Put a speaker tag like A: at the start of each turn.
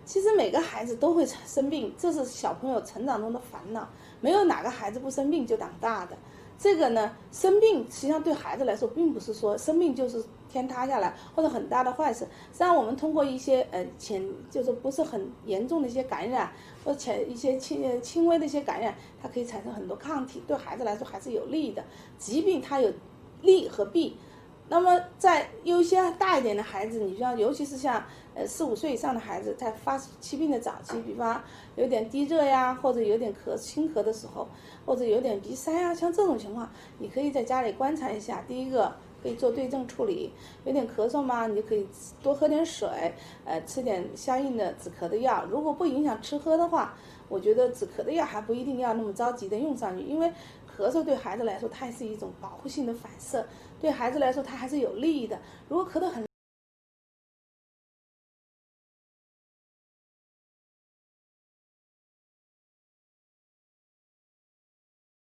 A: 其实每个孩子都会生病，这是小朋友成长中的烦恼，没有哪个孩子不生病就长大的。这个呢，生病实际上对孩子来说，并不是说生病就是天塌下来或者很大的坏事。实际上，我们通过一些就是不是很严重的一些感染，或者一些轻微的一些感染，它可以产生很多抗体，对孩子来说还是有利的。疾病它有利和弊。那么在有一些大一点的孩子，你像尤其是像4、5岁以上的孩子，在发期病的早期，比方有点低热呀，或者有点轻咳的时候，或者有点鼻塞啊，像这种情况，你可以在家里观察一下。第一个可以做对症处理，有点咳嗽嘛，你就可以多喝点水，吃点相应的止咳的药。如果不影响吃喝的话，我觉得止咳的药还不一定要那么着急的用上去，因为咳嗽对孩子来说，它也是一种保护性的反射，对孩子来说它还是有利的。如果咳得很